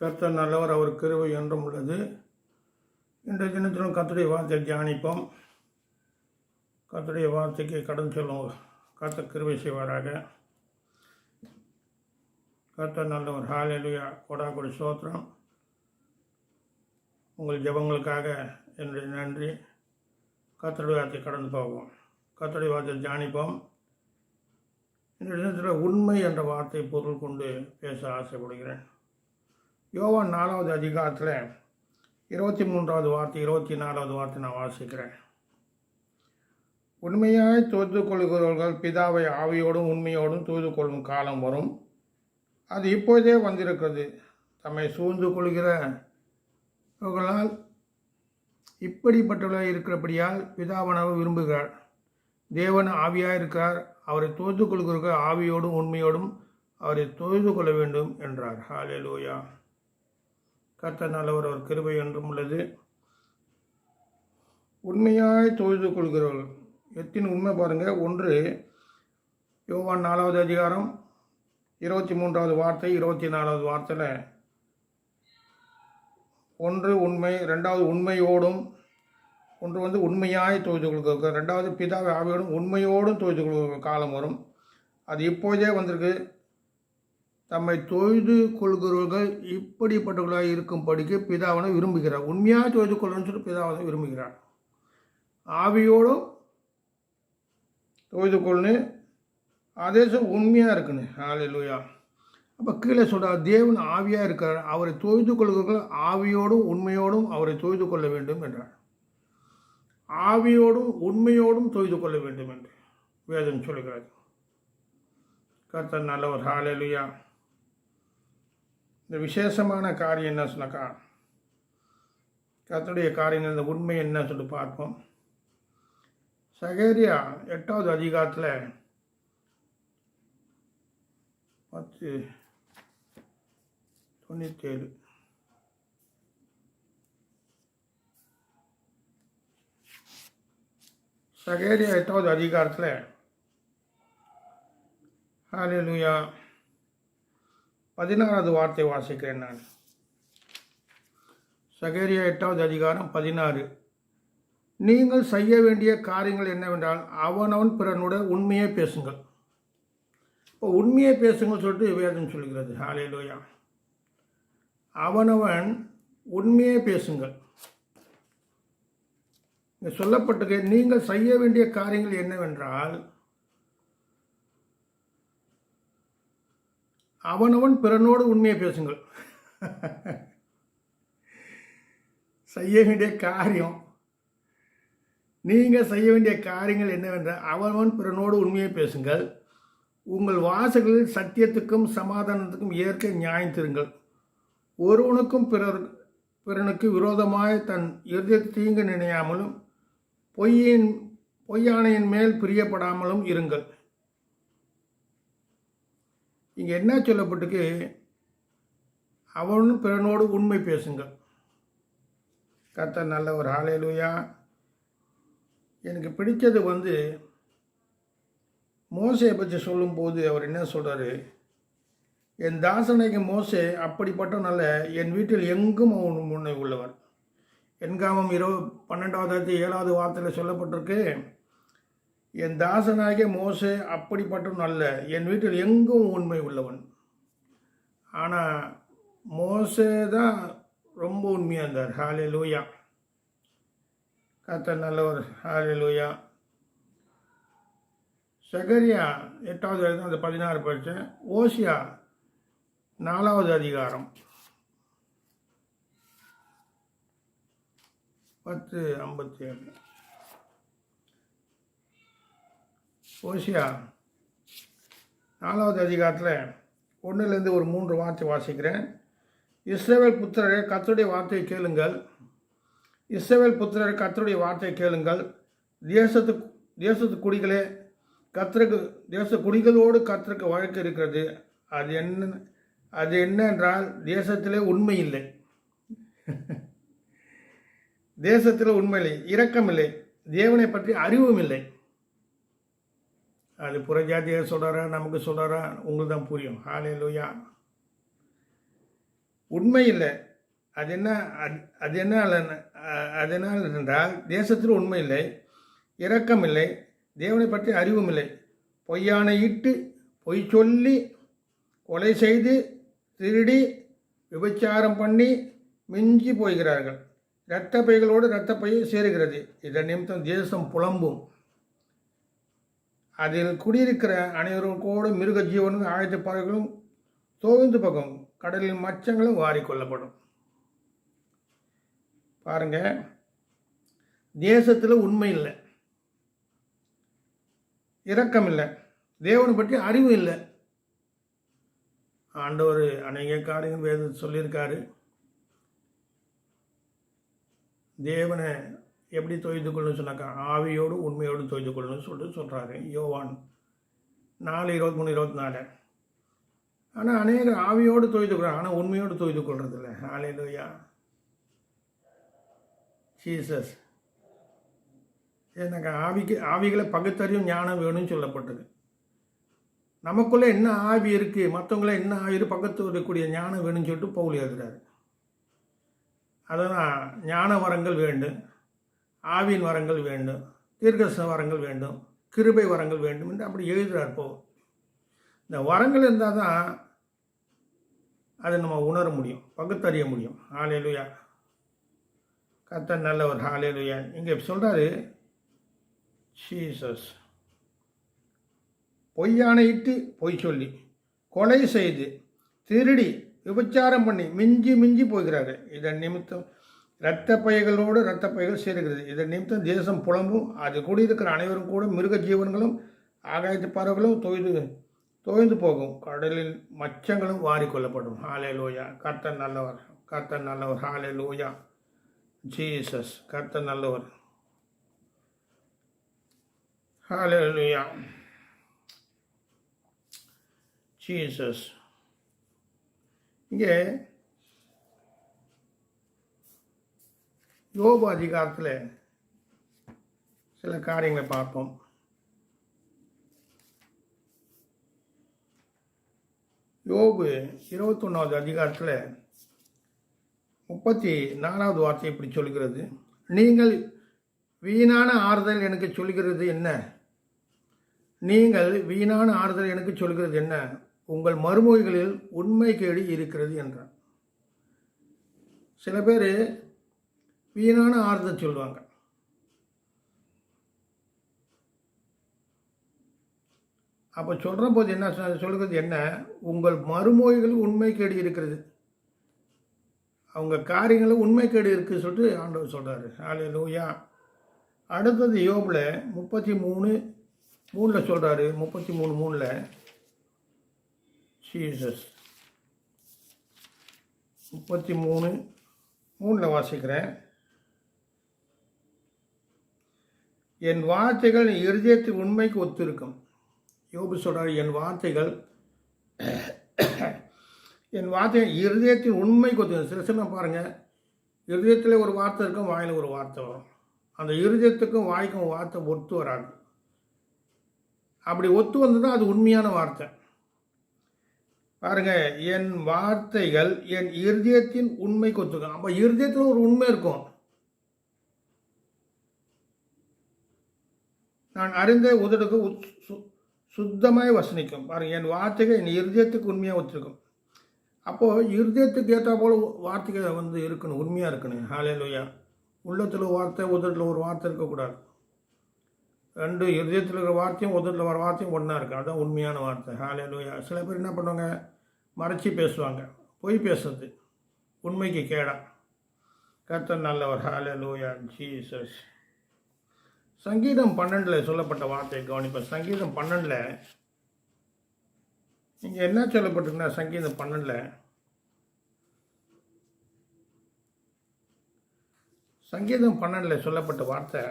கர்த்தர் நல்லவர், அவர் கிருபை என்றும் உள்ளது. இன்றைய தினத்திலும் கர்த்தருடைய வார்த்தையை தியானிப்போம். கர்த்தருடைய வார்த்தைக்கு கடன் சொல்லும் கர்த்தர் கிருபை செய்வாராக. கர்த்தர் நல்லவர். ஹல்லேலூயா. கொடாகொடி ஸ்தோத்திரம். உங்கள் ஜெபங்களுக்காக என்னுடைய நன்றி. கர்த்தருடைய வார்த்தை கடந்து போவோம். கர்த்தருடைய வார்த்தையை தியானிப்போம். இந்த தினத்தில் உண்மை என்ற வார்த்தை பொருள் கொண்டு பேச ஆசைப்படுகிறேன். யோவான் 4வது அதிகாரத்தில் 23வது வார்த்தை 24வது வார்த்தை நான் வாசிக்கிறேன். உண்மையாய் தொழுது கொள்கிறவர்கள் பிதாவை ஆவியோடும் உண்மையோடும் தொழுது கொள்ளும் காலம் வரும், அது இப்போதே வந்திருக்கிறது. தம்மை சூழ்ந்து கொள்கிறவர்களால் இப்படிப்பட்டவர்களாக இருக்கிறபடியால் பிதாவானவர் விரும்புகிறார். தேவன் ஆவியாக இருக்கிறார். அவரை தொழுது கொள்கிறவர்கள் ஆவியோடும் உண்மையோடும் அவரை தொழுது கொள்ள வேண்டும் என்றார். ஹல்லேலூயா. கர்த்தர் நல்லவர், அவர் கிருபை என்றும் உள்ளது. உண்மையாய் தொழுது கொள்கிறவர்கள் எத்தின் உண்மை பாருங்கள். 1 யோவான் 4வது அதிகாரம் 23வது வார்த்தை 24வது வார்த்தையில் 1 உண்மை, 2வது உண்மையோடும், 1 உண்மையாய் தொழுது கொள்கிறவர்கள், 2வது பிதாவை ஆவியோடும் உண்மையோடும் தொழுது கொள்கிற காலம் வரும், அது இப்போதே வந்திருக்கு. தம்மை தொழுது கொள்கிறவர்கள் இப்படிப்பட்டவர்களாக இருக்கும்படிக்கு பிதாவனை விரும்புகிறார். உண்மையாக தொழுது கொள்ளணும்னு சொல்லி பிதாவனை விரும்புகிறார். ஆவியோடும் தொழுது கொள்ளு, அதே உண்மையாக இருக்குன்னு. ஹல்லேலூயா. அப்போ கீழே சொல்கிறார், தேவன் ஆவியாக இருக்கிறார். அவரை தொழுது கொள்கிறவர்கள் ஆவியோடும் உண்மையோடும் அவரை தொழுது கொள்ள வேண்டும் என்றார். ஆவியோடும் உண்மையோடும் தொழுது கொள்ள வேண்டும் என்று வேதம் சொல்கிறார். கர்த்தர் நல்லவர். ஹல்லேலூயா. இந்த விசேஷமான காரியம் என்ன சொன்னாக்கா, கர்த்தருடைய காரியங்கள் இந்த உண்மை என்ன சொல்லிட்டு பார்ப்போம். சகேரியா 8வது அதிகாரத்தில் 10:97 சகேரியா 8வது அதிகாரத்தில் ஹல்லேலூயா 16வது வார்த்தை வாசிக்கிறேன் நான். சகேரியா 8வது அதிகாரம் 16. நீங்கள் செய்ய வேண்டிய காரியங்கள் என்னவென்றால் அவனவன் பிறனுடைய உண்மையை பேசுங்கள். இப்போ உண்மையை பேசுங்கள் சொல்லிட்டு வேதம் சொல்கிறது. ஹல்லேலூயா. அவனவன் உண்மையை பேசுங்கள். சொல்லப்பட்டது நீங்கள் செய்ய வேண்டிய காரியங்கள் என்னவென்றால் அவனவன் பிறனோடு உண்மையை பேசுங்கள். செய்ய வேண்டிய காரியம், நீங்கள் செய்ய வேண்டிய காரியங்கள் என்னவென்றால் அவனவன் பிறனோடு உண்மையை பேசுங்கள். உங்கள் வாசல்களில் சத்தியத்துக்கும் சமாதானத்துக்கும் ஏற்க நியாயம் தருங்கள். ஒருவனுக்கும் பிறனுக்கு விரோதமாய் தன் இருதயத்தை தீங்கு நினையாமலும் பொய்யானையின் மேல் பிரியப்படாமலும் இருங்கள். இங்கே என்ன சொல்லப்பட்டுக்கு, அவனும் பிறனோடு உண்மை பேசுங்கள். கர்த்தர் நல்லவர். ஹல்லேலூயா. எனக்கு பிடித்தது மோசையை பற்றி சொல்லும்போது அவர் என்ன சொல்கிறாரு, என் தாசனைக்கு மோசே அப்படிப்பட்டவனால என் வீட்டில் எங்கும் அவன் முன்னே உள்ளவர். எண்காமம் 12வது 7வது வார்த்தையில் சொல்லப்பட்டிருக்கு, என் தாசனாகிய மோசே அப்படிப்பட்டவன் அல்ல, என் வீட்டில் எங்கும் உண்மை உள்ளவன். ஆனால் மோசே தான் ரொம்ப உண்மையாக இருந்தார். ஹல்லேலூயா. கர்த்தர் நல்லவர். ஹல்லேலூயா. சகரியா 8வது அதிகாரம் அந்த 16 படித்தேன். ஓசியா 4வது அதிகாரம் 10:57. ஓசியா 4வது அதிகாரத்தில் 1லேருந்து ஒரு 3 வார்த்தை வாசிக்கிறேன். இஸ்ரவேல் புத்திரரே கர்த்தருடைய வார்த்தையை கேளுங்கள். இஸ்ரவேல் புத்திரரே கர்த்தருடைய வார்த்தையை கேளுங்கள். தேசத்து குடிகளே, தேச குடிகளோடு கர்த்தருக்கு வழக்கு இருக்கிறது. அது என்ன என்றால் தேசத்திலே உண்மை இல்லை. தேசத்தில் உண்மை இல்லை, இரக்கம் இல்லை, தேவனை பற்றி அறிவும் இல்லை. அது புறஜாதியாக சொல்கிறாரா நமக்கு சொல்கிறாரா உங்களுக்கு தான் புரியும். ஹல்லேலூயா. உண்மை இல்லை. அது என்ன அது என்ன அது என்ன என்றால், தேசத்தில் உண்மை இல்லை, இரக்கம் இல்லை, தேவனை பற்றி அறிவும் இல்லை, பொய்யானையிட்டு பொய் சொல்லி கொலை செய்து திருடி விபச்சாரம் பண்ணி மிஞ்சி போகிறார்கள். இரத்த பைகளோடு இரத்த பையை சேருகிறது. இதன் நிமித்தம் தேசம் புலம்பும். அதில் குடியிருக்கிற அனைவருக்கோடு மிருக ஜீவனும் ஆயுத பறவைகளும் தோய்ந்து போகும். கடலின் மச்சங்களும் வாரிக்கொள்ளப்படும். பாருங்க, தேசத்தில் உண்மை இல்லை, இரக்கம் இல்லை, தேவனை பற்றி அறிவு இல்லை. ஆண்டவர் அநேக காரியங்கள் வேதத்தை சொல்லியிருக்காரு. தேவனை எப்படி தொய்து கொள்ளணும்னு சொன்னாக்கா, ஆவியோடு உண்மையோடு தொய்து கொள்ளணும்னு சொல்கிறாரு யோவான் 4:23-24. ஆனால் அநேகர் ஆவியோடு தொய்து கொள்கிறாங்க, ஆனால் உண்மையோடு தொய்து கொள்றதில்ல. ஹல்லேலூயா, ஜீசஸ். ஏன்னாக்கா ஆவிகளை பகுத்தறியும் ஞானம் வேணும்னு சொல்லப்பட்டது. நமக்குள்ளே என்ன ஆவி இருக்குது, மற்றவங்கள என்ன ஆவி பக்கத்து வரக்கூடிய ஞானம் வேணும்னு சொல்லிட்டு பவுல் எழுதுறாரு. அதனால் ஞான வரங்கள் வேண்டும், ஆவியின் வரங்கள் வேண்டும், தீர்க்கதரிசன வரங்கள் வேண்டும், கிருபை வரங்கள் வேண்டும் என்று அப்படி எழுதுகிறார். இந்த வரங்கள் இருந்தால் தான் அதை நம்ம உணர முடியும், பகுத்தறிய முடியும். ஹல்லேலூயா, கர்த்தர் நல்லவர். ஹல்லேலூயா. இங்கே சொல்கிறாரு ஜீசஸ், பொய்யானையிட்டு பொய் சொல்லி கொலை செய்து திருடி விபச்சாரம் பண்ணி மிஞ்சி போகிறார்கள். இதன் நிமித்தம் இரத்த பைகளோடு இரத்த பைகள் சேருகிறது. இதன் நிமித்தம் தேசம் புலம்பும். அது கூடியிருக்கிற அனைவரும் கூட மிருக ஜீவன்களும் ஆகாயத்து பறவைகளும் தோய்ந்து போகும். கடலில் மச்சங்களும் வாரிக்கொள்ளப்படும். ஹல்லேலூயா, கர்த்தர் நல்லவர், கர்த்தர் நல்லவர். ஹல்லேலூயா, ஜீசஸ், கர்த்தர் நல்லவர். ஹல்லேலூயா, ஜீசஸ். இங்கே யோபு அதிகாரத்தில் சில காரியங்களை பார்ப்போம். யோபு 21வது அதிகாரத்தில் 34வது வார்த்தை இப்படி சொல்கிறது. நீங்கள் வீணான ஆறுதல் எனக்கு சொல்கிறது என்ன? நீங்கள் வீணான ஆறுதல் எனக்கு சொல்கிறது என்ன? உங்கள் மறுமொழிகளில் உண்மை கேடு இருக்கிறது என்றார். சில பேர் வீணான ஆறுதல் சொல்லுவாங்க. அப்போ சொல்கிற போது என்ன சொல்கிறது என்ன? உங்கள் மறுமொழிகள் உண்மை கேடு இருக்கிறது, அவங்க காரியங்களும் உண்மை கேடு இருக்குது சொல்லிட்டு ஆண்டவர் சொல்கிறாரு. ஹல்லேலூயா. அடுத்தது யோபில் 33:3 சொல்கிறாரு. 33:3 ஜீசஸ் 33:3 வாசிக்கிறேன். என் வார்த்தைகள் இருதயத்தின் உண்மைக்கு ஒத்திருக்கும். யோபு சொல்கிறார், என் வார்த்தைகள் இருதயத்தின் உண்மைக்கு ஒத்து. சில சமயம் பாருங்கள், இருதயத்தில் ஒரு வார்த்தை இருக்கும், வாயில் ஒரு வார்த்தை வரும். அந்த இருதயத்துக்கும் வாய்க்கும் வார்த்தை ஒத்து வராது. அப்படி ஒத்து வந்ததுதான் அது உண்மையான வார்த்தை. பாருங்க, என் வார்த்தைகள் என் இருதயத்தின் உண்மைக்கு ஒத்துக்கும். அப்போ இருதயத்தில் ஒரு உண்மை இருக்கும். நான் அறிந்த உதடுக்கு சுத்தமாய் வசனிக்கும். பாருங்கள், என் வார்த்தைகள் என் இருதயத்துக்கு உண்மையாக ஒத்துருக்கும். அப்போது இருதயத்துக்கு ஏற்ற போல் வார்த்தைகள் இருக்கணும், உண்மையாக இருக்கணும். ஹல்லேலூயா. உள்ளத்தில் ஒரு வார்த்தை, உதட்டில் ஒரு வார்த்தை இருக்கக்கூடாது. ரெண்டு இருதயத்தில் இருக்கிற வார்த்தையும் உதட்டில் வர வார்த்தையும் ஒன்றா இருக்குது. அதுதான் உண்மையான வார்த்தை. ஹல்லேலூயா. சில பேர் என்ன பண்ணுவாங்க, மறைச்சி பேசுவாங்க. பொய் பேசுறது உண்மைக்கு கேடா. கர்த்தர் நல்லவர். ஹல்லேலூயா, ஜீசஸ். சங்கீதம் 12 சொல்லப்பட்ட வார்த்தையை கவனிப்பேன். சங்கீதம் 12 இங்கே என்ன சொல்லப்பட்டிருக்குன்னா, சங்கீதம் 12 சொல்லப்பட்ட வார்த்தை,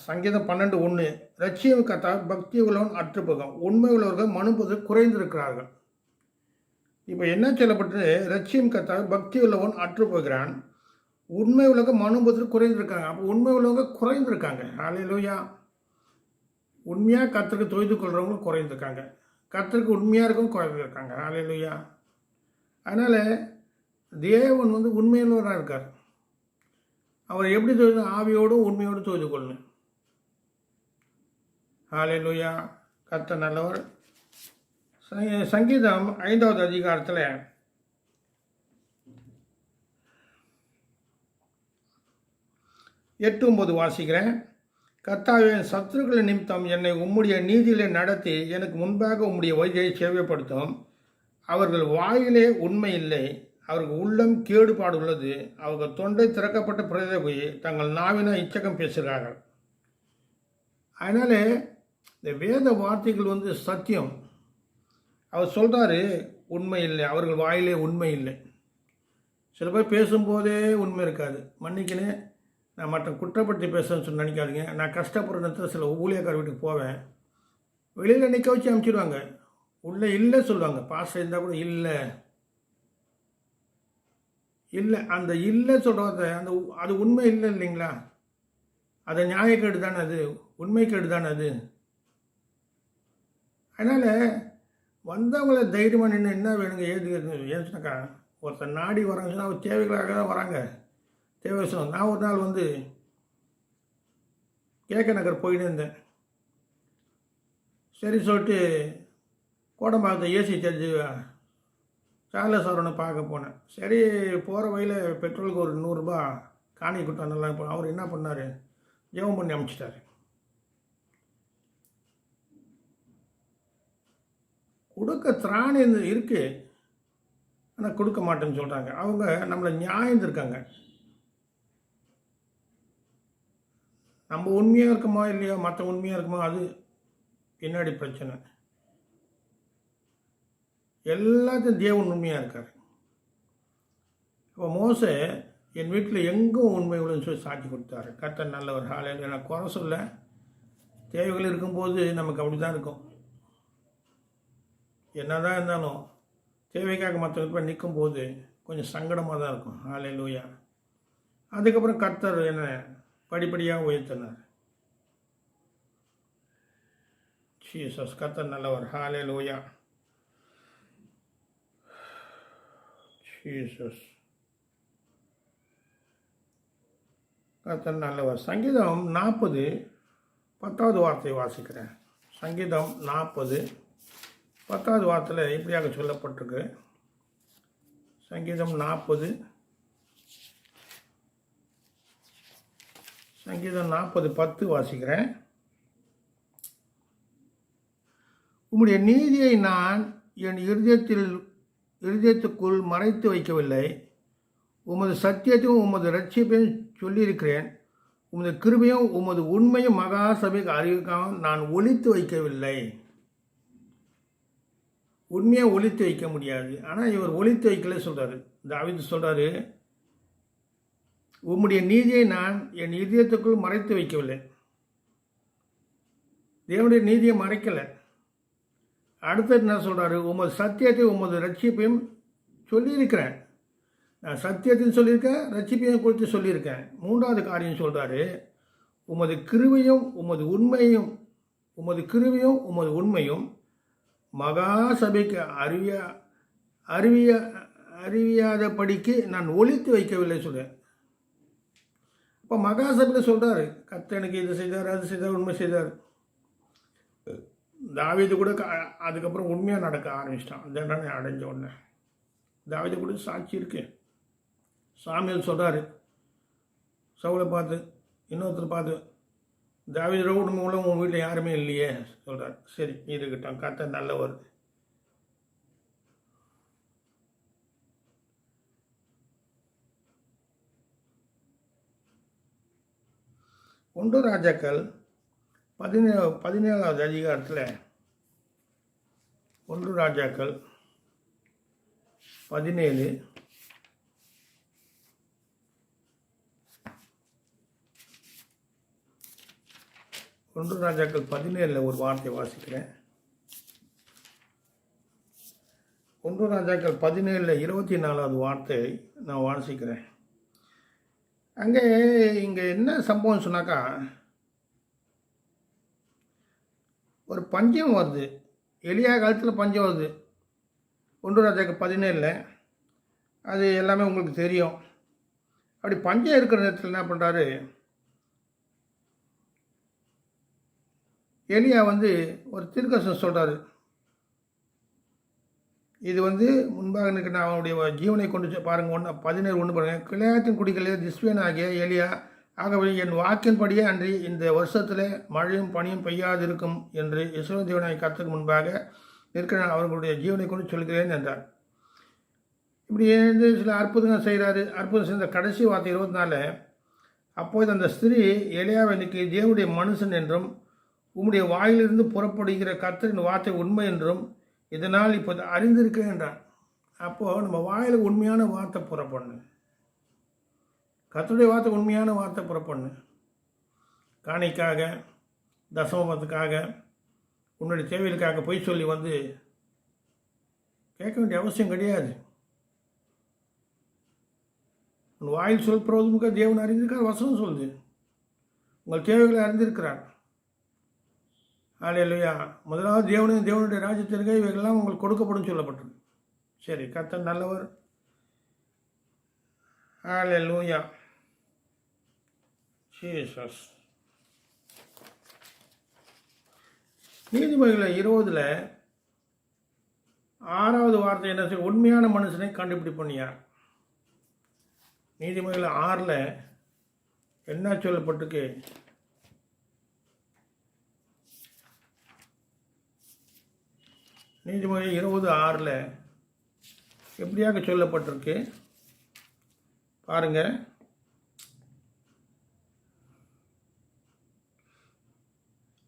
சங்கீதம் 12:1, ரட்சியம் கர்த்தர் பக்தி உள்ளவன் அற்றுப்போகும், உண்மை உள்ளவர்கள் மனுப்பது குறைந்திருக்கிறார்கள். இப்போ என்ன சொல்லப்பட்டு, ரட்சியம் கர்த்தர் பக்தி உள்ளவன் அற்றுப்போகிறான், உண்மை உள்ளவங்க மனுப்பதில் குறைந்திருக்காங்க. அப்போ உண்மை உள்ளவங்க குறைந்திருக்காங்க. ஹல்லேலூயா. உண்மையாக கர்த்தருக்கு தொய்து கொள்கிறவங்களும் குறைந்திருக்காங்க, கர்த்தருக்கு உண்மையாக இருக்கவும் குறைந்திருக்காங்க. ஹல்லேலூயா. அதனால் தேவன் வந்து உண்மையுள்ளவராக இருக்கார். அவர் எப்படி தொழுது? ஆவியோடும் உண்மையோடும் தொழுது கொள்ளணும். ஹல்லேலூயா. கர்த்தர் நல்லவர். சங்கீதம் 5வது அதிகாரத்தில் 8-9 வாசிக்கிறேன். கர்த்தாவே, சத்துருக்கள் நிமித்தம் என்னை உம்முடைய நீதியிலே நடத்தி எனக்கு முன்பாக உம்முடைய வழியை சேவைப்படுத்தும். அவர்கள் வாயிலே உண்மை இல்லை, அவர்கள் உள்ளம் கேடுபாடு உள்ளது. அவர்கள் தொண்டை திறக்கப்பட்ட பிரதேபி தங்கள் நாவின இச்சகம் பேசுகிறார்கள். அதனால இந்த வேத வார்த்தைகள் வந்து சத்தியம். அவர் சொல்கிறாரு உண்மை இல்லை, அவர்கள் வாயிலே உண்மை இல்லை. சில பேர் பேசும்போதே உண்மை இருக்காது. மன்னிக்கணும், நான் மற்ற குற்றப்படுத்தி பேசுகிறேன்னு சொல்லி நினைக்காதீங்க. நான் கஷ்டப்படுற நேரத்தில் சில ஊழியக்கார வீட்டுக்கு போவேன். வெளியில் நிற்க வச்சு அனுப்பிச்சிடுவாங்க. உள்ளே இல்லை சொல்லுவாங்க. பாஸ்டர் இருந்தால் கூட இல்லை இல்லை, அந்த இல்லை சொல்கிறத அந்த அது உண்மை இல்லை இல்லைங்களா? அது நியாயக்கேடு தானே, அது உண்மைக்கேடு தானே அது. அதனால் வந்தவங்கள தைரியமாக நின்று என்ன வேணுங்க ஏது ஏன்னு சொன்னாக்கா, ஒருத்தர் நாடி வராங்க சொன்னால் அவர் தேவைகளாக தான் வராங்க. தேவை சொன்னோம். நான் ஒரு நாள் வந்து கேகே நகர் போயிட்டு இருந்தேன். சரி சொல்லிட்டு கோடம்பாக்கத்தை ஏசி சர்ச்சு சார்லஸ் அவரனை பார்க்க போனேன். சரி போகிற வழியில் பெட்ரோலுக்கு ஒரு 100 ரூபா காணி கொடுத்தா நல்லா போனேன். அவர் என்ன பண்ணார், ஜெபம் பண்ணி அனுப்பிச்சிட்டாரு. கொடுக்க திராணி இருக்குது, ஆனால் கொடுக்க மாட்டேன்னு சொல்கிறாங்க. அவங்க நம்மளை நியாயம் இருக்காங்க. நம்ம உண்மையாக இருக்குமா இல்லையா, மற்ற உண்மையாக இருக்குமா, அது பின்னாடி பிரச்சனை. எல்லாத்தையும் தேவன் உண்மையாக இருக்கார். இப்போ மோசே என் வீட்டில் எங்கும் உண்மை உள்ளன்னு சொல்லி சாட்சி கொடுத்தாரு. கர்த்தர் நல்லவர். ஹல்லேலூயா. நான் குறை சொல்ல, தேவைகள் இருக்கும்போது நமக்கு அப்படி தான் இருக்கும். என்ன தான் இருந்தாலும் தேவைக்காக மற்றவங்க போய் நிற்கும்போது கொஞ்சம் சங்கடமாக தான் இருக்கும். ஹல்லேலூயா. அதுக்கப்புறம் கர்த்தர் என்ன படிப்படியாக உயர்த்தினார். ஜீசஸ். கர்த்தர் நல்லவர். ஹல்லேலூயா. ஜீசஸ். கர்த்தர் நல்லவர். சங்கீதம் 40 10வது வார்த்தை வாசிக்கிறேன். சங்கீதம் 40 10வது வார்த்தையில் இப்படியாக சொல்லப்பட்டிருக்கு. சங்கீதம் 40 10 வாசிக்கிறேன். உம்முடைய நீதியை நான் என் இருதயத்துக்குள் மறைத்து வைக்கவில்லை. உமது சத்தியத்தையும் உமது ரட்சிப்பையும் சொல்லியிருக்கிறேன். உமது கிருபையும் உமது உண்மையும் மகா சபைக்கு அறிவிக்காமல் நான் ஒளித்து வைக்கவில்லை. உண்மையை ஒளித்து வைக்க முடியாது, ஆனால் இவர் ஒளித்து வைக்கல சொல்கிறாரு. தாவீது சொல்கிறாரு, உம்முடைய நீதியை நான் என் இதயத்துக்குள் மறைத்து வைக்கவில்லை. தேவனுடைய நீதியை மறைக்கலை. அடுத்தது என்ன சொல்கிறாரு, உமது சத்தியத்தை உமது ரட்சிப்பையும் சொல்லியிருக்கிறேன். நான் சத்தியத்தையும் சொல்லியிருக்கேன், ரட்சிப்பையும் குறித்து சொல்லியிருக்கேன். 3வது காரியம் சொல்கிறாரு, உமது கிருபையும் உமது உண்மையும் மகா சபைக்கு அறிவியாதபடிக்கு நான் ஒளித்து வைக்கவில்லை சொல்கிறேன். இப்போ மகா சபையில் சொல்கிறாரு, கர்த்தர் எனக்கு இது செய்தார், அது செய்தார், உண்மை செய்தார். தாவீது கூட அதுக்கப்புறம் உண்மையாக நடக்க ஆரம்பிச்சிட்டான். தண்டனை அடைஞ்ச உடனே தாவீது கூட சாட்சி இருக்கு. சாமுவேல் சொல்கிறாரு, சவுலை பார்த்து, இன்னொருத்தர் பார்த்து, தாவீது மூலம் உன் வீட்டில் யாருமே இல்லையே சொல்கிறார். சரி இருக்கட்டும், கர்த்தர் நல்லவர். ஒன்று ராஜாக்கள் 17வது அதிகாரத்தில் 1 ராஜாக்கள் 17 1 ராஜாக்கள் 17 ஒரு வார்த்தை வாசிக்கிறேன். 1 ராஜாக்கள் 17 24வது வார்த்தை நான் வாசிக்கிறேன். இங்கே என்ன சம்பவம் சொன்னாக்கா, ஒரு பஞ்சம் வருது. எலியா காலத்தில் பஞ்சம் வருது. 1 ராஜாக்கள் 17 அது எல்லாமே உங்களுக்கு தெரியும். அப்படி பஞ்சம் இருக்கிற நேரத்தில் என்ன பண்ணுறாரு, எலியா ஒரு தீர்க்கதரிசனம் சொல்கிறாரு. இது முன்பாக நிற்கிற அவனுடைய ஜீவனை கொண்டு பாருங்கள். 17:1 பாருங்கள். கிளையாத்தின் குடிகளே திஸ்வேன் ஆகிய எலியா, ஆகவே என் வாக்கின்படியே அன்றி இந்த வருஷத்தில் மழையும் பனியும் பெய்யாதிருக்கும் என்று இஸ்ரவேல் தேவனாகிய கர்த்தருக்கு முன்பாக நிற்கிற அவர்களுடைய ஜீவனை கொண்டு சொல்கிறேன் என்றார். இப்படி சில அற்புதங்கள் செய்கிறாரு. அற்புதம் செய்த கடைசி வார்த்தை 24. அப்போது அந்த ஸ்திரீ எலியாவை இன்னைக்கு தேவனுடைய மனுஷன் என்றும் உம்முடைய வாயிலிருந்து புறப்படுகிற கர்த்தரின் வார்த்தை உண்மை என்றும் இதனால் இப்போது அறிந்திருக்கேன் என்றான். அப்போது நம்ம வாயில் உண்மையான வார்த்தை புறப்படணும். கர்த்தருடைய வார்த்தை உண்மையான வார்த்தை புறப்படணும். காணிக்காக, தசமத்துக்காக, உன்னுடைய தேவைகளுக்காக பொய் சொல்லி கேட்க வேண்டிய அவசியம் கிடையாது. உன் வாயில் சொல்கிறதுமுக தேவன் அறிந்திருக்கார். வசனம் சொல்லுது, உங்கள் தேவைகளை அறிந்திருக்கிறார். அல்லேலூயா. முதலாவது தேவனுடைய ராஜ்யத்திற்கு இவைகள்லாம் உங்களுக்கு கொடுக்கப்படும் சொல்லப்பட்டது. சரி, கர்த்தர் நல்லவர். அல்லேலூயா. ஜீசஸ். நீதிமொழிகள் 20 6வது வார்த்தை என்ன செய்ய, உண்மையான மனுஷனை கண்டுபிடிப்போம் யார்? நீதிமொழிகள் 6 என்ன சொல்லப்பட்டிருக்கு? நீதிமொழி 20:6 எப்படியாக சொல்லப்பட்டிருக்கு பாருங்க.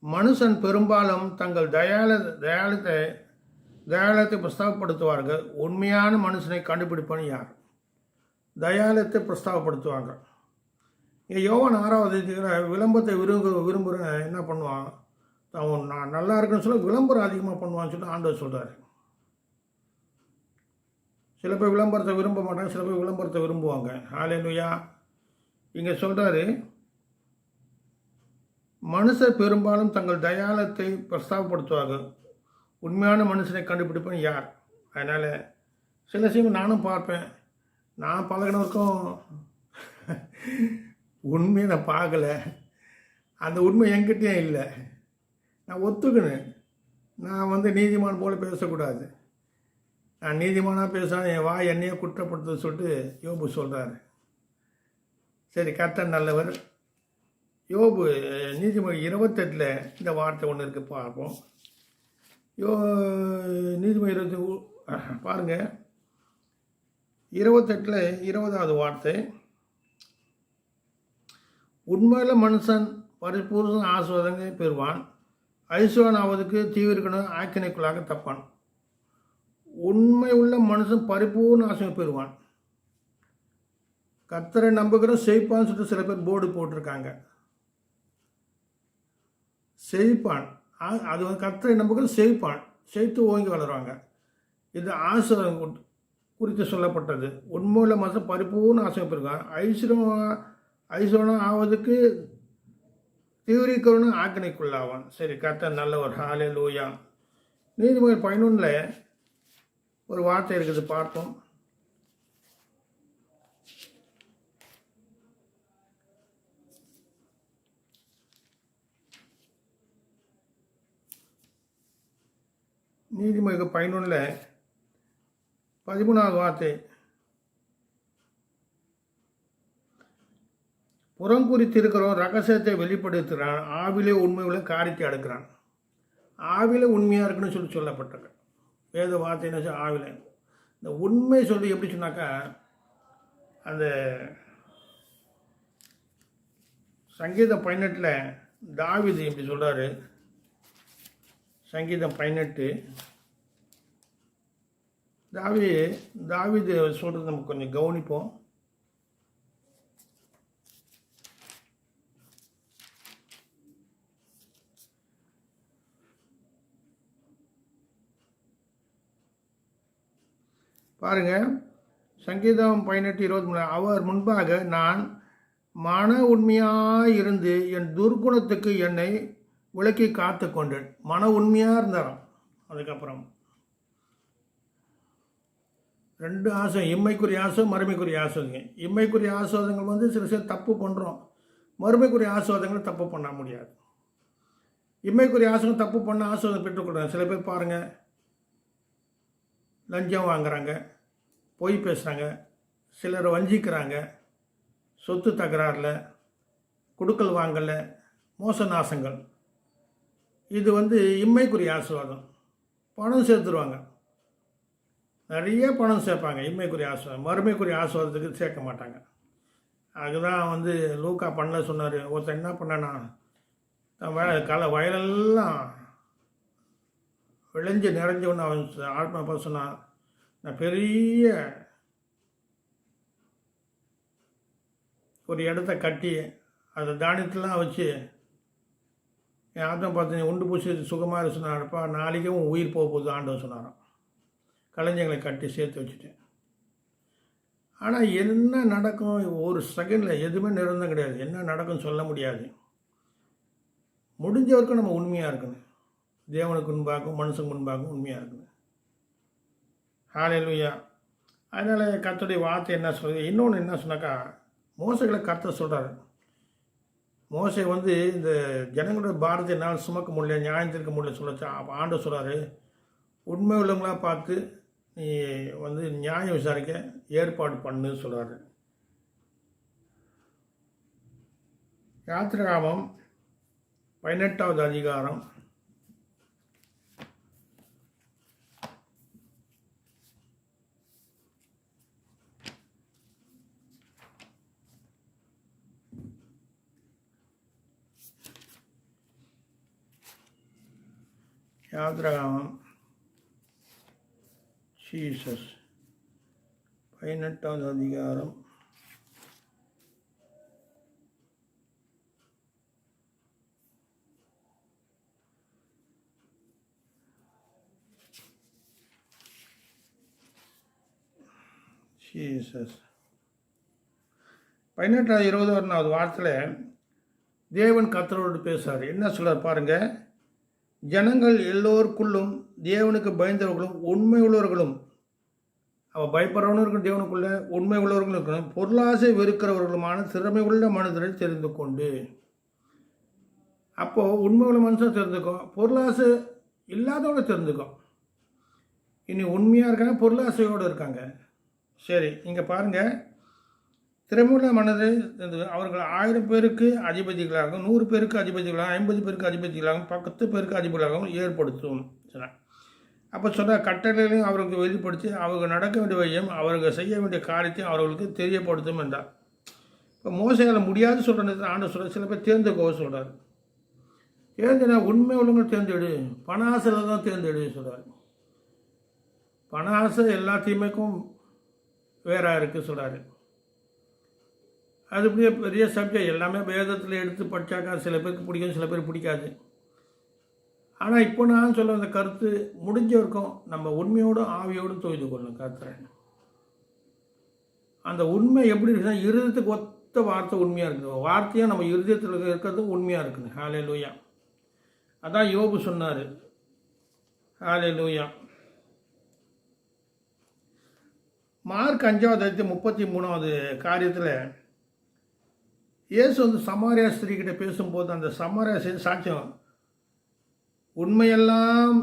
மனுஷன் பெரும்பாலும் தங்கள் தயாளத்தை பிரஸ்தாபப்படுத்துவார்கள். உண்மையான மனுஷனை கண்டுபிடிப்பவன் யார்? தயாளத்தை பிரஸ்தாபப்படுத்துவாங்க. இங்கே யோவான் 6வது விளம்பரத்தை விரும்புகிறேன் என்ன பண்ணுவான், அவன் நான் நல்லா இருக்குன்னு சொல்ல விளம்பரம் அதிகமாக பண்ணுவான்னு சொல்லி ஆண்டவர் சொல்கிறார். சில பேர் விளம்பரத்தை விரும்ப மாட்டாங்க, சில பேர் விளம்பரத்தை விரும்புவாங்க. ஹல்லேலூயா. இங்கே சொல்கிறாரு, மனுஷர் பெரும்பாலும் தங்கள் தயாளத்தை பிரஸ்தாபப்படுத்துவார்கள். உண்மையான மனுஷனை கண்டுபிடிப்பேன் யார்? அதனால் சில விஷயம் நானும் பார்ப்பேன். நான் பழகினவருக்கும் உண்மையை நான் பார்க்கலை. அந்த உண்மை என்கிட்டயும் இல்லை. நான் ஒத்துக்கணும். நான் நீதிமான் போல் பேசக்கூடாது. நான் நீதிமானாக பேசினா என் வாய் என்னையே குற்றப்படுத்த சொல்லிட்டு யோபு சொல்கிறாரு. சரி, கர்த்தர் நல்லவர். யோபு நீதிமொழி 28 இந்த வார்த்தை ஒன்று இருக்குது, பார்ப்போம். நீதிமொழி 20 பாருங்கள். 28 20வது வார்த்தை, உண்மையில் மனுஷன் பரிபூர்ண ஆசீர்வாதங்களை பெறுவான், ஐஸ்வரனாவதுக்கு தீவிரக்கணும் ஆக்கினைக்குள்ளாக தப்பான். உண்மை உள்ள மனுஷன் பரிபூர்ண ஆசீர்வாதம் பெறுவான். கர்த்தரை நம்புகிற செழிப்பான்னு சொல்லிட்டு சில பேர் போர்டு போட்டிருக்காங்க. செழிப்பான், அது கர்த்தரை நம்புகிற செழிப்பான், செழித்து ஓங்கி வளருவாங்க. இது ஆசீர்வாதம் குறித்து சொல்லப்பட்டது. உண்மையுள்ள மனுஷன் பரிபூர்ண ஆசீர்வாதம் பெறுவான், ஐஸ்வரன் ஆவதுக்கு தீவிரிக்கணும் ஆக்கினைக்குள்ளாவான். சரி, கர்த்தர் நல்லவர். ஹல்லேலூயா. நீதிமொழி 11 ஒரு வார்த்தை இருக்குது, பார்ப்போம். நீதிமொழி 11 13வது வார்த்தை, புறங்குறித்து இருக்கிறவன் ரகசியத்தை வெளிப்படுத்துகிறான், ஆவிலே உண்மை உள்ள காரியத்தை அடுக்கிறான். ஆவில உண்மையாக இருக்குன்னு சொல்லப்பட்டிருக்கு. வேத வார்த்தை என்ன ஆவில இந்த உண்மை சொல்லி எப்படி சொன்னாக்கா, அந்த சங்கீதம் 18 தாவீது இப்படி சொல்கிறாரு. சங்கீதம் 18 தாவீது சொல்கிறது நம்ம கொஞ்சம் கவனிப்போம். பாருங்க, சங்கீதம் 18:23, அவர் முன்பாக நான் மன உண்மையாயிருந்து என் துர்குணத்துக்கு என்னை விலக்கி காத்து கொண்டேன். மன உண்மையாக இருந்தாராம். அதுக்கப்புறம் 2 ஆசை, இம்மைக்குரிய ஆசை, மறுமைக்குரிய ஆசைங்க. இம்மைக்குரிய ஆசீர்வாதங்கள் வந்து சில தப்பு பண்ணுறோம். மறுமைக்குரிய ஆசீர்வாதங்களை தப்பு பண்ண முடியாது. இம்மைக்குரிய ஆசீர்வாதம் தப்பு பண்ண ஆசீர்வாதம் பெற்றுக்கூடாது. சில பேர் பாருங்கள், லஞ்சம் வாங்குறாங்க, பொய் பேசுகிறாங்க, சிலர் வஞ்சிக்கிறாங்க, சொத்து தகராறில், குடுக்கல் வாங்கல, மோச நாசங்கள். இது வந்து இம்மைக்குரிய ஆசீர்வாதம். பணம் சேர்த்துருவாங்க, நிறைய பணம் சேர்ப்பாங்க. இம்மைக்குரிய ஆசீர்வாதம். மறுமைக்குரிய ஆசீர்வாதத்துக்கு சேர்க்க மாட்டாங்க. அதுதான் வந்து லூக்கா பண்ண சொன்னார். ஒருத்தர் என்ன பண்ணானா, வயலெல்லாம் விளைஞ்சு நிறைஞ்சவொன்னு அவன் ஆத்மா பார்த்து சொன்னான், நான் பெரிய ஒரு இடத்த கட்டி அதை தானியத்தெலாம் வச்சு என் ஆத்மா பார்த்து உண்டு பூசி சுகமாக இரு சொன்னார்ப்பா, நாளைக்கும் உன் உயிர் போக போகுது ஆண்டவர் சொன்னாராம். கலைஞர்களை கட்டி சேர்த்து வச்சுட்டேன். ஆனால் என்ன நடக்கும் ஒரு செகண்டில் எதுவுமே நிரந்தரம் கிடையாது. என்ன நடக்கும்னு சொல்ல முடியாது. முடிஞ்ச வரைக்கும் நம்ம உண்மையாக இருக்கணும். தேவனுக்கு முன்பாகவும் மனுஷனுக்கு முன்பாகவும் உண்மையாக இருக்கணும். ஹல்லேலூயா. அதனால் கர்த்தருடைய வார்த்தை என்ன சொல்லுது? இன்னொன்று என்ன சொன்னாக்கா, மோசைகளை கர்த்தர் சொல்கிறார். மோசை வந்து இந்த ஜனங்களோட பாரத்தை என்னால் சுமக்க முடியல, நியாயம் தீர்க்க முடியல சொல்லச்சா. அப்போ ஆண்டவர் சொல்கிறாரு, உண்மை உள்ளவங்களாக பார்த்து நீ வந்து நியாயம் விசாரிக்க ஏற்பாடு பண்ணு சொல்கிறாரு. யாத்திராகமம் 18வது அதிகாரம் 18வது அதிகாரம் 18வது வார்த்தையில் தேவன் கர்த்தரோடு பேசுகிறார். என்ன சொல்கிறார் பாருங்கள். ஜனங்கள் எல்லோருக்குள்ளும் தேவனுக்கு பயந்தவர்களும் உண்மை உள்ளவர்களும், அவள் பயப்படுறவனும் இருக்கணும், தேவனுக்குள்ள உண்மை உள்ளவர்களும் இருக்கணும், பொருளாசை வெறுக்கிறவர்களுமான திறமை உள்ள மனிதரை தெரிந்து கொண்டு. அப்போது உண்மை உள்ள மனுஷன் தெரிஞ்சுக்கும், பொருளாசை இல்லாதவங்க தெரிஞ்சுக்கும். இனி உண்மையாக இருக்காங்க, பொருளாசையோடு இருக்காங்க. சரி, இங்கே பாருங்கள். திறமையுள்ள மனதை அவர்கள் 1000 பேருக்கு அதிபதிகளாகவும், 100 பேருக்கு அதிபதிகளாகவும், 50 பேருக்கு அதிபதிகளாகவும், 10 பேருக்கு அதிபதிகளாகவும் ஏற்படுத்தும் சொன்னார். அப்போ சொன்ன கட்டளைகளையும் அவர்களுக்கு வெளிப்படுத்தி அவர்கள் நடக்க வேண்டிய வழியும் அவர்கள் செய்ய வேண்டிய காரியத்தையும் அவர்களுக்கு தெரியப்படுத்தும் என்றார். இப்போ மோசையால் முடியாது சொல்கிற ஆண்டு சொல்கிற சில பேர் தேர்ந்துக்கோவ சொல்கிறார். தேர்ந்தெடு, உண்மை உள்ளவங்க தேர்ந்தெடு, பண ஆசையில் தான் தேர்ந்தெடு சொல்கிறார். பண ஆசை எல்லா தீமைக்கும் வேறாக இருக்குது சொல்கிறாரு. அது பெரிய சப்ஜெக்ட். எல்லாமே வேதத்தில் எடுத்து படித்தாக்கா சில பேருக்கு பிடிக்கும், சில பேருக்கு பிடிக்காது. ஆனால் இப்போ நான் சொல்ல அந்த கருத்து முடிஞ்ச வரைக்கும் நம்ம உண்மையோடும் ஆவியோடும் தொய்து கொள்ளணும். கருத்துறேன் அந்த உண்மை எப்படி இருக்குன்னா, இருதயத்துக்கு ஒத்த வார்த்தை உண்மையாக இருக்குது. வார்த்தையாக நம்ம இருதயத்தில் இருக்கிறது உண்மையாக இருக்குது. ஹல்லேலூயா. அதான் யோபு சொன்னார். ஹல்லேலூயா. மார்க் 5வது அதிகாரம் 33வது காரியத்தில் இயேசு வந்து சமாரியா ஸ்திரீக்கிட்ட பேசும்போது அந்த சமாரியா ஸ்திரீ சாட்சியம் உண்மையெல்லாம்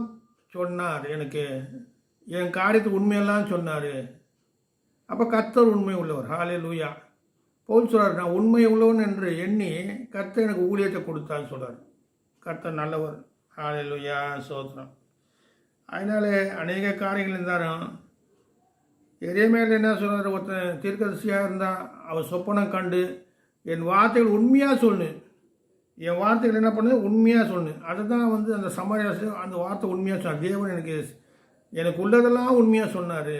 சொன்னார். எனக்கு என் காரியத்துக்கு உண்மையெல்லாம் சொன்னார். அப்போ கர்த்தர் உண்மை உள்ளவர். ஹல்லேலூயா. பவுல் சொல்கிறார், நான் உண்மை உள்ளவன் என்று எண்ணி கர்த்தர் எனக்கு ஊழியத்தை கொடுத்தான்னு சொல்கிறார். கர்த்தர் நல்லவர். ஹல்லேலூயா. சோத்திரம். அதனால அநேக காரியங்கள் இருந்தாலும் எரேமியாவில் என்ன சொல்கிறார், ஒருத்தன் தீர்க்கதரிசியாக இருந்தால் அவர் சொப்பனம் கண்டு என் வார்த்தைகள் உண்மையாக சொல்லு, என் வார்த்தைகள் என்ன பண்ணுது உண்மையாக சொல்லு. அதை தான் வந்து அந்த சமாரியாசி அந்த வார்த்தை உண்மையாக சொன்னார். தேவன் எனக்கு உள்ளதெல்லாம் உண்மையாக சொன்னார்.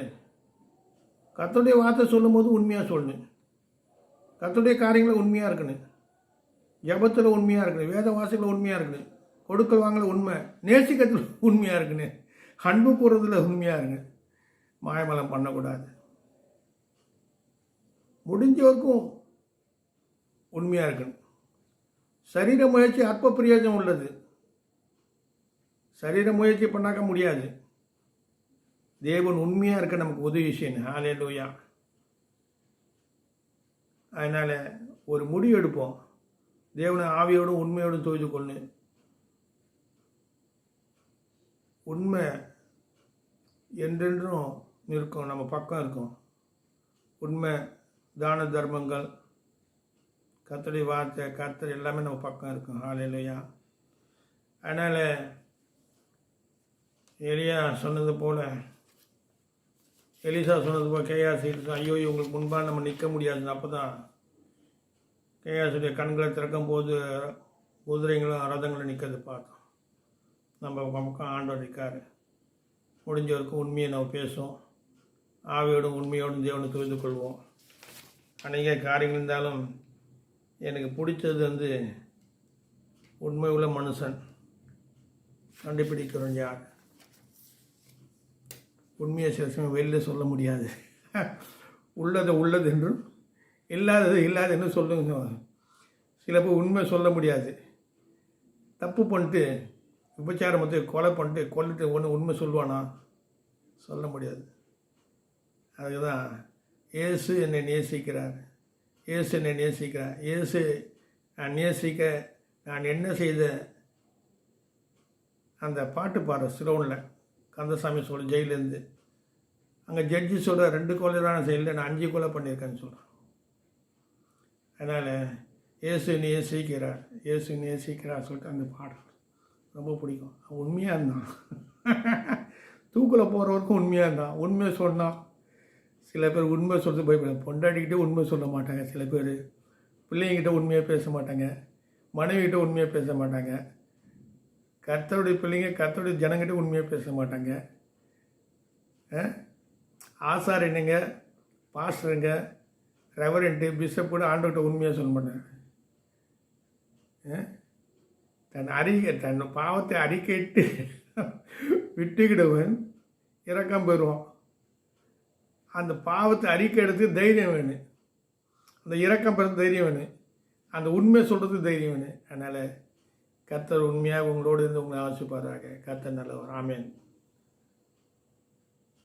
கர்த்தருடைய வார்த்தை சொல்லும் போது உண்மையாக சொல்லு. கர்த்தருடைய காரியங்களை உண்மையாக இருக்கணும். ஜபத்தில் உண்மையாக இருக்கணும். வேத வாசிகளில் உண்மையாக இருக்கணும். கொடுக்கல் வாங்கல உண்மை. நேசிக்கத்தில் உண்மையாக இருக்கணும். அன்பு கூறுறதுல உண்மையாக இருங்க. மாயமலம் பண்ணக்கூடாது. முடிஞ்ச வரைக்கும் உண்மையாக இருக்கணும். சரீர முயற்சி அற்ப பிரயோஜனம் உள்ளது. சரீர முயற்சி பண்ணாக்க முடியாது. தேவன் உண்மையாக இருக்க நமக்கு உதவி செய்யணும். ஹல்லேலூயா. அதனால் ஒரு முடிவு எடுப்போம். தேவனை ஆவியோடும் உண்மையோடும் தொழுது கொள்ளு. உண்மை என்றென்றும் இருக்கும், நம்ம பக்கம் இருக்கும். உண்மை, தான தர்மங்கள், கர்த்தருடைய வார்த்தை, கர்த்தர் எல்லாமே நம்ம பக்கம் இருக்கும். ஹல்லேலூயா. அதனால் எலியா சொன்னது போல், எலிசா சொன்னது போல் கேயாசி, ஐயோ இவங்களுக்கு முன்பாக நம்ம நிற்க முடியாது. அப்போ தான் கேயாசுடைய கண்களை திறக்கும் போது குதிரைங்களும் ரதங்களும் நிற்கிறது பார்த்தோம். நம்ம பக்கம் ஆண்டவர் இருக்கார். முடிஞ்ச வரைக்கும் உண்மையை நம்ம பேசுவோம். ஆவியோடும் உண்மையோடும் தேவனை தொழுது கொள்வோம். அநேக காரியங்கள் இருந்தாலும் எனக்கு பிடிச்சது உண்மை உள்ள மனுஷன். கண்டுபிடிக்கிறோம் யார் உண்மையை சில சமயம் வெளியில் சொல்ல முடியாது. உள்ளதை உள்ளது என்றும் இல்லாதது இல்லாது என்று சொல்லுங்க. சில பேர் உண்மை சொல்ல முடியாது. தப்பு பண்ணிட்டு விபச்சாரம் வந்து கொலை பண்ணிட்டு கொல்லிட்டு ஒன்று உண்மை சொல்லுவானா? சொல்ல முடியாது. அதுக்கு தான் இயேசு என்னை நேசிக்கிறார், இயேசு என்னை நேசிக்கிறார், இயேசு நான் நேசிக்க நான் என்ன செய்த அந்த பாட்டு பாடுற சிலோனில் கந்தசாமி சொல்ல ஜெயிலேருந்து அங்கே ஜட்ஜி சொல்கிற 2 கொலை தான் செய்யல, நான் 5 கொலை பண்ணியிருக்கேன்னு சொல்கிறேன். அதனால் இயேசு நேசிக்கிறார், இயேசு நேசிக்கிறார் சொல்லிட்டு அந்த பாடல் ரொம்ப பிடிக்கும். உண்மையாக இருந்தான். தூக்கில் போகிறவருக்கும் உண்மையாக இருந்தான். உண்மையை சொன்னான். சில பேர் உண்மை சொல்கிறது பயப்பட, பொண்டாட்டிக்கிட்டே உண்மை சொல்ல மாட்டாங்க. சில பேர் பிள்ளைங்கிட்ட உண்மையாக பேச மாட்டாங்க, மனைவிகிட்ட உண்மையாக பேச மாட்டாங்க, கர்த்தருடைய பிள்ளைங்க கர்த்தருடைய ஜனங்கிட்ட உண்மையாக பேச மாட்டாங்க. ஆசாரியனுங்க, பாஸ்டருங்க, ரெவரண்ட்டு, பிஷப் கூட ஆண்டவர்கிட்ட உண்மையாக சொல்ல மாட்டாங்க. தன் பாவத்தை அறிக்கையிட்டு விட்டுக்கிடவன் இறக்கம் பெறுவான். அந்த பாவத்தை அறிக்கை எடுத்து தைரியம் வேணும், அந்த இரக்கம் பெறுறது தைரியம் வேணும், அந்த உண்மை சொல்கிறது தைரியம் வேணும். அதனால் கர்த்தர் உண்மையாக உங்களோடு இருந்து உங்களை ஆசிர்வதிப்பாராக. கர்த்தர் நல்லவர். ஆமென்.